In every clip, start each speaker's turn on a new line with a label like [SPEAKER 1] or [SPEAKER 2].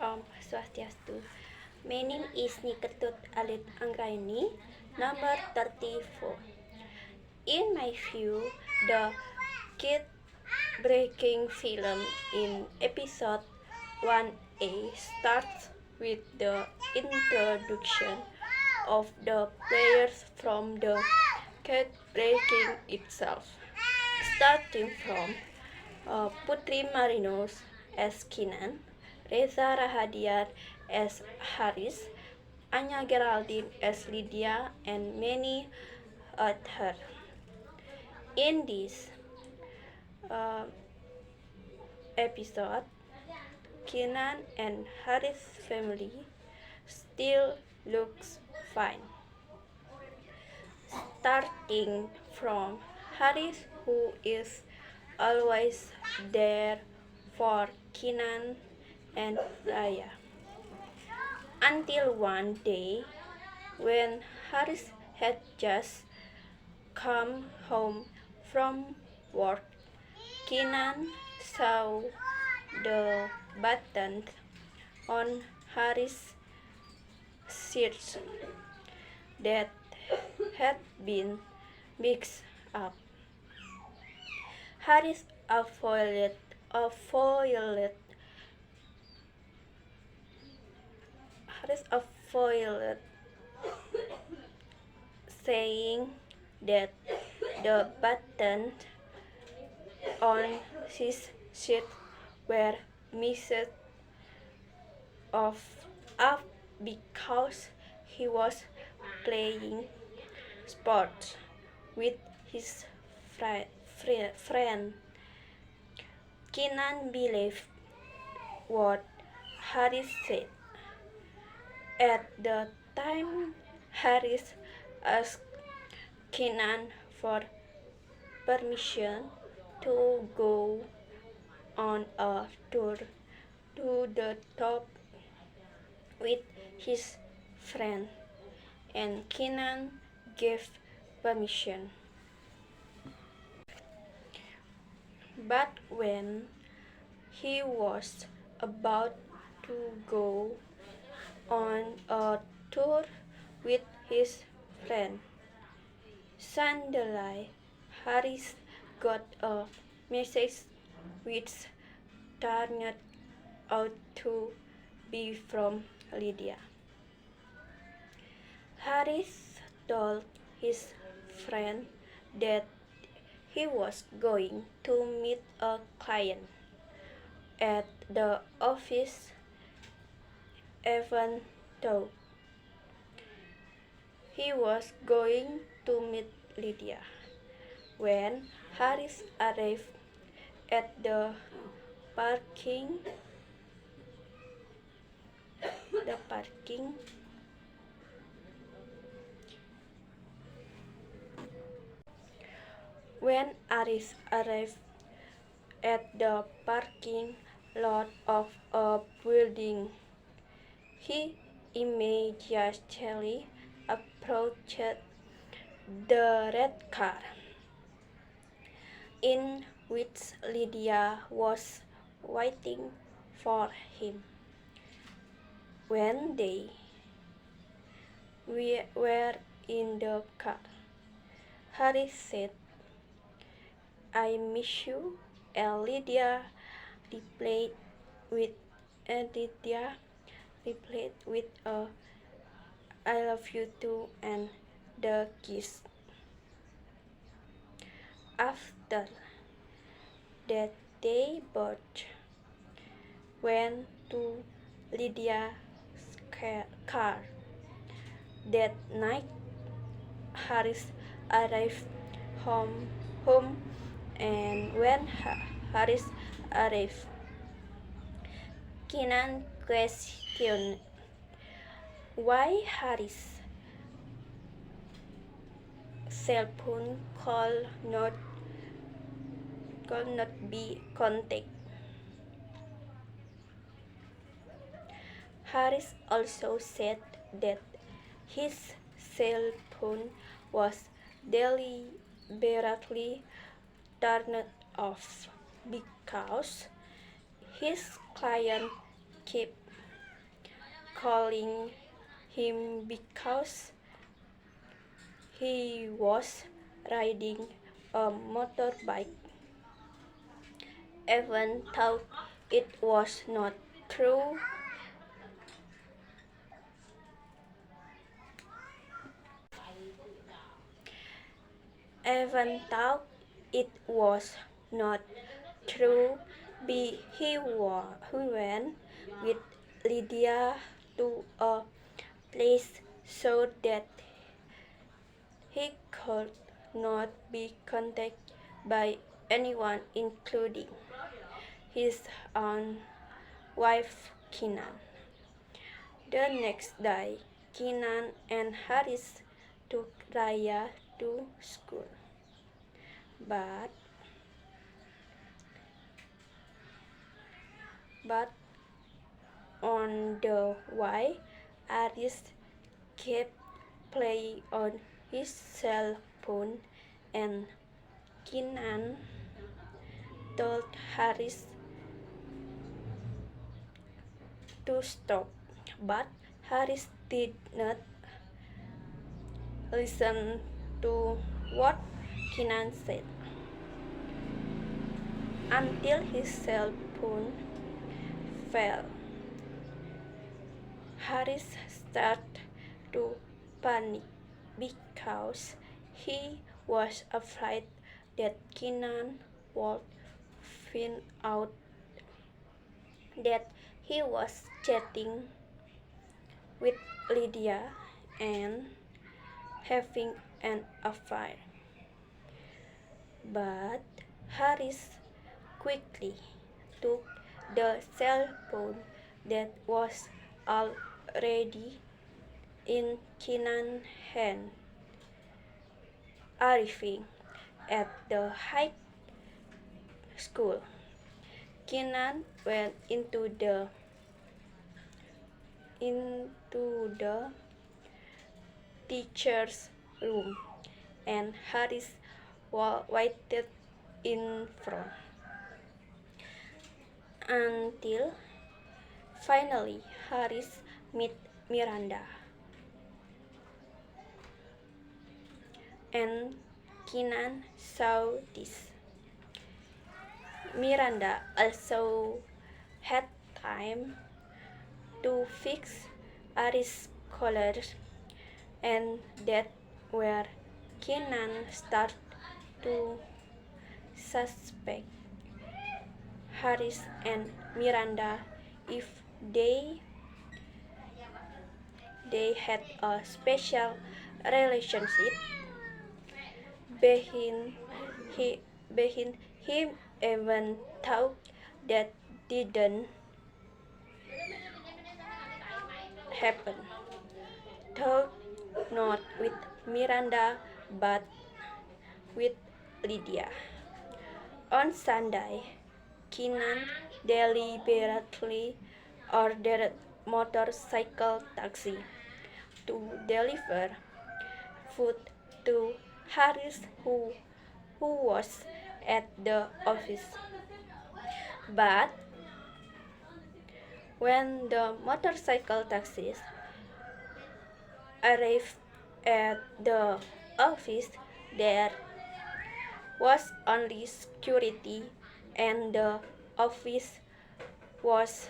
[SPEAKER 1] Om Swastiastu. My name is Ketut Alit Anggraeni, number 34. In my view, the kid-breaking film in episode 1A starts with the introduction of the players from the kid-breaking itself, starting from Putri Marinos as Kinan, Reza Rahadian as Haris, Anya Geraldine as Lydia, and many others. In this episode, Kinan and Haris' family still looks fine. Starting from Haris, who is always there for Kinan and Raya. Until one day, when Haris had just come home from work, Kinan saw the button on Haris' shirt that had been mixed up. Haris avoided saying that the buttons on his shirt were mixed up because he was playing sports with his friend. Kinan believed what Haris said. At the time, Haris asked Kinan for permission to go on a tour to the top with his friend, and Kinan gave permission. But when he was about to go on a tour with his friend, suddenly Haris got a message which turned out to be from Lydia. Haris told his friend that he was going to meet a client at the office, even though he was going to meet Lydia. When Haris arrived at the parking When Haris arrived at the parking lot of a building, he immediately approached the red car, in which Lydia was waiting for him. When they were in the car, Haris said, "I miss you," and Lydia replied with a "I love you too," and the kiss. After that, they both went to Lydia's car. That night, Haris arrived home, and when Haris arrived, Kinan questioned why Haris' cell phone could not be contacted. Haris also said that his cell phone was deliberately turned off because his client kept calling him because he was riding a motorbike, even though it was not true. Even though it was not true, he went with Lydia to a place so that he could not be contacted by anyone, including his own wife Kinan. The next day, Kinan and Haris took Raya to school, but but on the way, Haris kept playing on his cell phone, and Kinan told Haris to stop, but Haris did not listen to what Kinan said until his cell phone fell. Haris started to panic because he was afraid that Kinan would find out that he was chatting with Lydia and having an affair. But Haris quickly took the cell phone that was already in Kinan's hand. Arriving at the high school, Kinan went into the teacher's room, and Haris waited in front until finally Haris met Miranda, and Kinan saw this. Miranda also had time to fix Haris' collars, and that where Kinan started to suspect Haris and Miranda if they had a special relationship behind, behind him, even though that didn't happen. Though not with Miranda but with Lydia. On Sunday, Kinan deliberately ordered motorcycle taxi to deliver food to Haris who was at the office. But when the motorcycle taxis arrived at the office, there was only security and the office was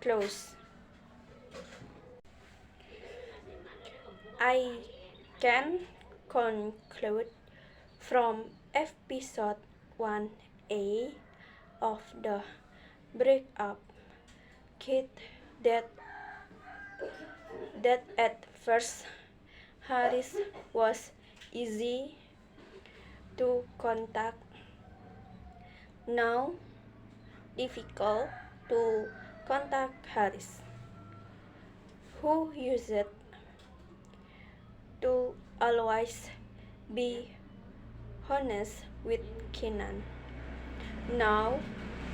[SPEAKER 1] closed. I can conclude from episode 1A of the breakup kit that at first Haris was easy to contact, now difficult to contact Haris, who used to always be honest with Kinan, now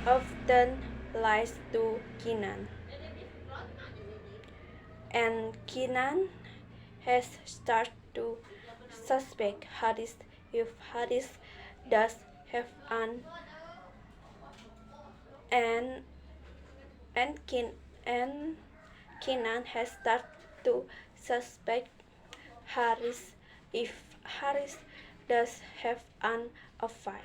[SPEAKER 1] often lies to Kinan. And Kinan has started to suspect Haris if Haris does have an and Kinan has started to suspect Haris if Haris does have an affair.